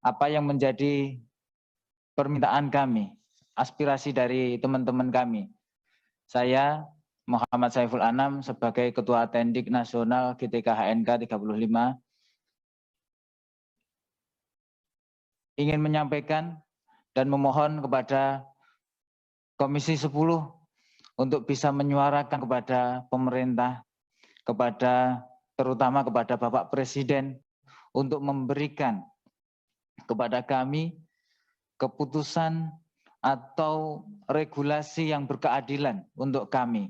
apa yang menjadi permintaan kami, aspirasi dari teman-teman kami. Saya Muhammad Saiful Anam sebagai Ketua Tendik Nasional GTK HNK 35 ingin menyampaikan dan memohon kepada Komisi 10 untuk bisa menyuarakan kepada pemerintah, terutama kepada Bapak Presiden, untuk memberikan kepada kami keputusan atau regulasi yang berkeadilan untuk kami.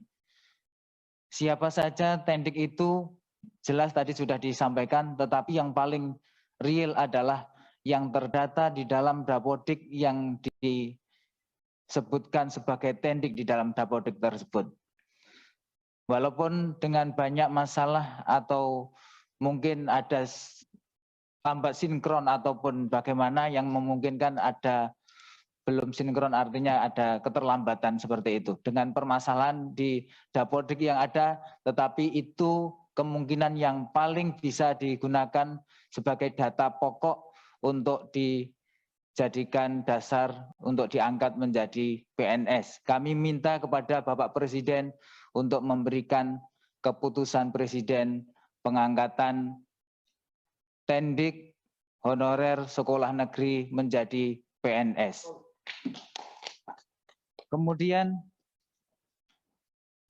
Siapa saja Tendik itu jelas tadi sudah disampaikan, tetapi yang paling real adalah yang terdata di dalam Dapodik yang disebutkan sebagai Tendik di dalam Dapodik tersebut. Walaupun dengan banyak masalah atau mungkin ada lambat sinkron ataupun bagaimana yang memungkinkan ada belum sinkron, artinya ada keterlambatan seperti itu. Dengan permasalahan di Dapodik yang ada, tetapi itu kemungkinan yang paling bisa digunakan sebagai data pokok untuk dijadikan dasar untuk diangkat menjadi PNS. Kami minta kepada Bapak Presiden untuk memberikan keputusan Presiden pengangkatan Tendik honorer sekolah negeri menjadi PNS. Kemudian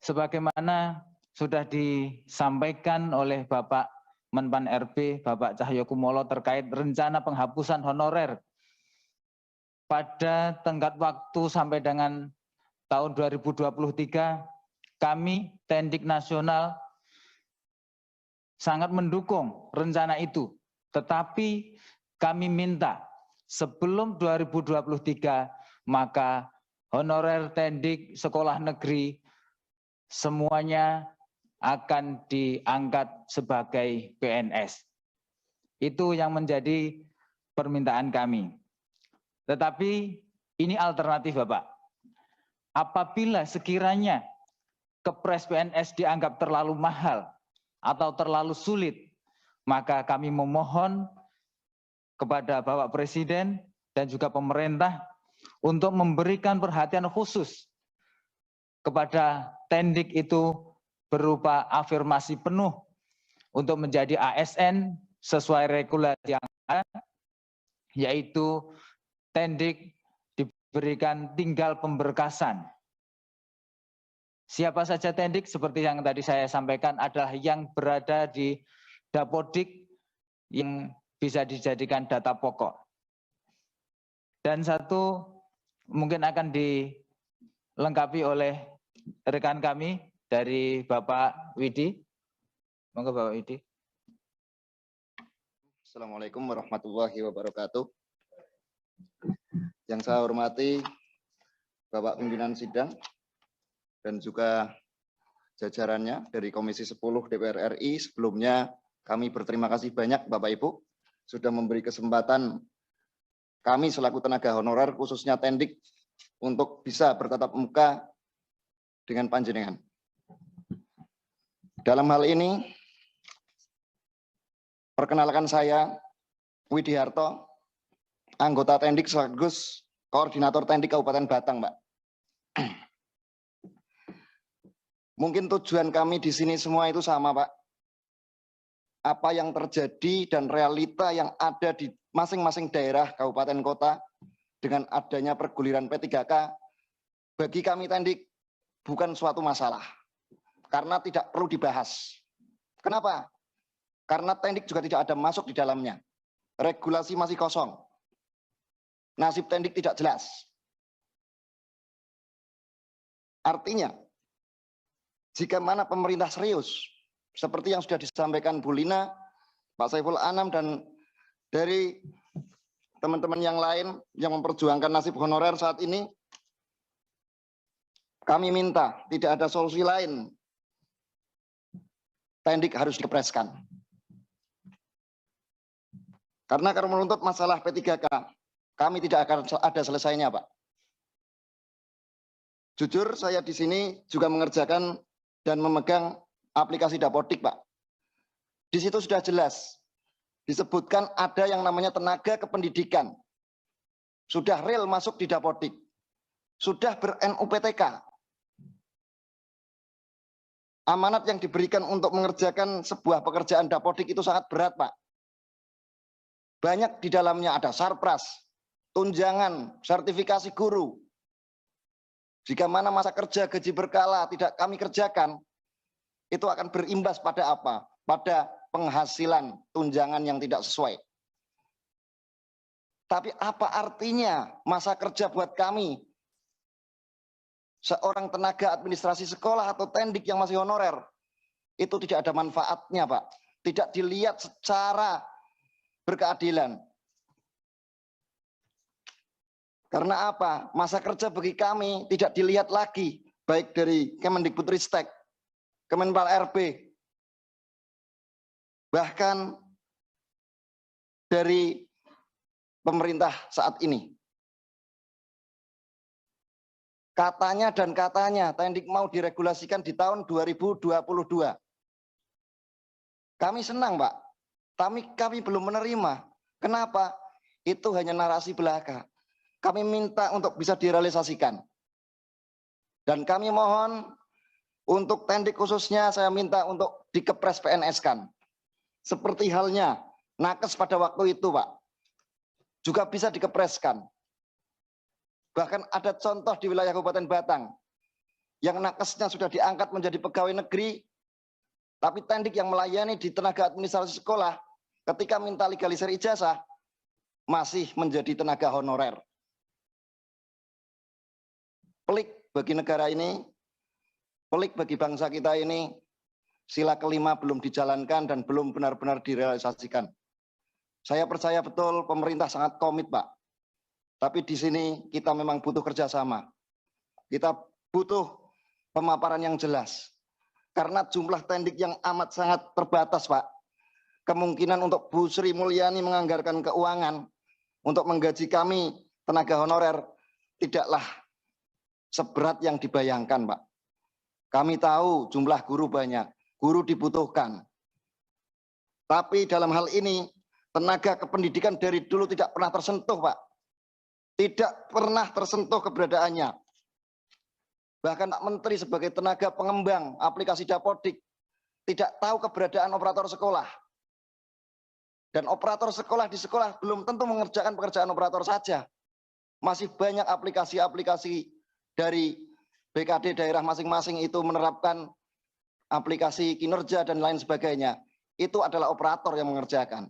sebagaimana sudah disampaikan oleh Bapak Menpan RB, Bapak Cahyokumolo terkait rencana penghapusan honorer pada tenggat waktu sampai dengan tahun 2023, kami Tendik Nasional sangat mendukung rencana itu. Tetapi kami minta sebelum 2023 maka honorer Tendik sekolah negeri semuanya akan diangkat sebagai PNS. Itu yang menjadi permintaan kami. Tetapi ini alternatif, Bapak. Apabila sekiranya kepres PNS dianggap terlalu mahal atau terlalu sulit, maka kami memohon kepada Bapak Presiden dan juga pemerintah untuk memberikan perhatian khusus kepada Tendik itu berupa afirmasi penuh untuk menjadi ASN sesuai regulasi yang ada, yaitu Tendik diberikan tinggal pemberkasan. Siapa saja Tendik seperti yang tadi saya sampaikan adalah yang berada di Dapodik yang bisa dijadikan data pokok. Dan satu mungkin akan dilengkapi oleh rekan kami dari Bapak Widi. Monggo Bapak Widi. Assalamualaikum warahmatullahi wabarakatuh. Yang saya hormati Bapak Pimpinan Sidang dan juga jajarannya dari Komisi 10 DPR RI. Sebelumnya kami berterima kasih banyak Bapak Ibu sudah memberi kesempatan kami selaku tenaga honorer khususnya Tendik untuk bisa bertatap muka dengan panjenengan. Dalam hal ini, perkenalkan saya Widi Harto, anggota Tendik sekaligus koordinator Tendik Kabupaten Batang, Mbak. Mungkin tujuan kami di sini semua itu sama, Pak. Apa yang terjadi dan realita yang ada di masing-masing daerah, kabupaten, kota, dengan adanya perguliran P3K, bagi kami Tendik bukan suatu masalah. Karena tidak perlu dibahas. Kenapa? Karena Tendik juga tidak ada masuk di dalamnya. Regulasi masih kosong. Nasib Tendik tidak jelas. Artinya, jika mana pemerintah serius, seperti yang sudah disampaikan Bu Lina, Pak Saiful Anam, dan dari teman-teman yang lain yang memperjuangkan nasib honorer saat ini, kami minta tidak ada solusi lain. Tendik harus dikepreskan. Karena kalau menuntut masalah P3K, kami tidak akan ada selesainya, Pak. Jujur, saya di sini juga mengerjakan dan memegang aplikasi Dapodik, Pak. Di situ sudah jelas disebutkan ada yang namanya tenaga kependidikan. Sudah real masuk di Dapodik. Sudah ber-NUPTK. Amanat yang diberikan untuk mengerjakan sebuah pekerjaan Dapodik itu sangat berat, Pak. Banyak di dalamnya ada sarpras, tunjangan, sertifikasi guru. Jika mana masa kerja gaji berkala tidak kami kerjakan, itu akan berimbas pada apa? Pada penghasilan tunjangan yang tidak sesuai. Tapi apa artinya masa kerja buat kami? Seorang tenaga administrasi sekolah atau tendik yang masih honorer, itu tidak ada manfaatnya, Pak. Tidak dilihat secara berkeadilan. Karena apa? Masa kerja bagi kami tidak dilihat lagi, baik dari Kemendikbudristek, Kemenpal RB, bahkan dari pemerintah saat ini. Katanya dan katanya tendik mau diregulasikan di tahun 2022. Kami senang, Pak. Kami belum menerima. Kenapa? Itu hanya narasi belaka. Kami minta untuk bisa direalisasikan. Dan kami mohon untuk tendik khususnya saya minta untuk dikepres PNS-kan. Seperti halnya nakes pada waktu itu, Pak. Juga bisa dikepreskan. Bahkan ada contoh di wilayah Kabupaten Batang yang nakesnya sudah diangkat menjadi pegawai negeri, tapi tendik yang melayani di tenaga administrasi sekolah ketika minta legalisir ijazah masih menjadi tenaga honorer. Pelik bagi negara ini, pelik bagi bangsa kita ini, sila kelima belum dijalankan dan belum benar-benar direalisasikan. Saya percaya betul pemerintah sangat komit, Pak. Tapi di sini kita memang butuh kerjasama. Kita butuh pemaparan yang jelas. Karena jumlah tendik yang amat sangat terbatas, Pak. Kemungkinan untuk Bu Sri Mulyani menganggarkan keuangan untuk menggaji kami tenaga honorer tidaklah seberat yang dibayangkan, Pak. Kami tahu jumlah guru banyak, guru dibutuhkan. Tapi dalam hal ini tenaga kependidikan dari dulu tidak pernah tersentuh, Pak. Tidak pernah tersentuh keberadaannya. Bahkan Pak Menteri sebagai tenaga pengembang aplikasi Dapodik tidak tahu keberadaan operator sekolah. Dan operator sekolah di sekolah belum tentu mengerjakan pekerjaan operator saja. Masih banyak aplikasi-aplikasi dari BKD daerah masing-masing itu menerapkan aplikasi kinerja dan lain sebagainya. Itu adalah operator yang mengerjakan.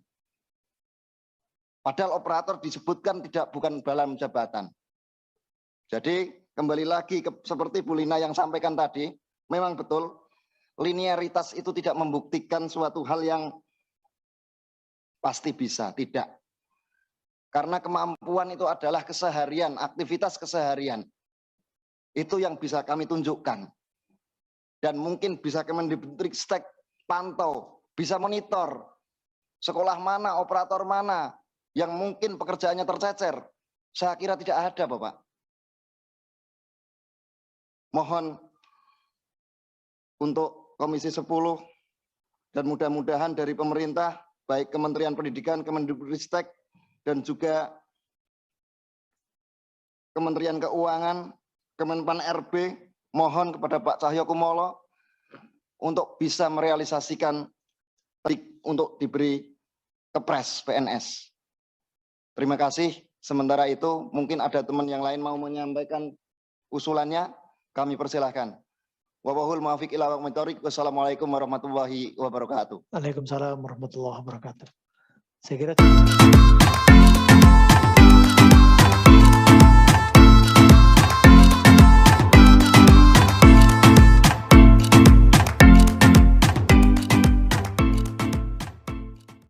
Padahal operator disebutkan bukan dalam jabatan. Jadi kembali lagi seperti Bu Lina yang sampaikan tadi, memang betul linearitas itu tidak membuktikan suatu hal yang pasti bisa, tidak. Karena kemampuan itu adalah keseharian, aktivitas keseharian. Itu yang bisa kami tunjukkan. Dan mungkin bisa Kemendikbudristek pantau, bisa monitor sekolah mana, operator mana yang mungkin pekerjaannya tercecer. Saya kira tidak ada, Bapak. Mohon untuk Komisi 10 dan mudah-mudahan dari pemerintah, baik Kementerian Pendidikan, Kemendikbudristek, dan juga Kementerian Keuangan, Kemenpan RB, mohon kepada Pak Cahyokumolo untuk bisa merealisasikan untuk diberi kepres PNS. Terima kasih. Sementara itu mungkin ada teman yang lain mau menyampaikan usulannya, kami persilahkan. Wallahul muwaffiq ila aqwamit thoriq. Wassalamualaikum warahmatullahi wabarakatuh. Waalaikumsalam warahmatullahi wabarakatuh. Saya kira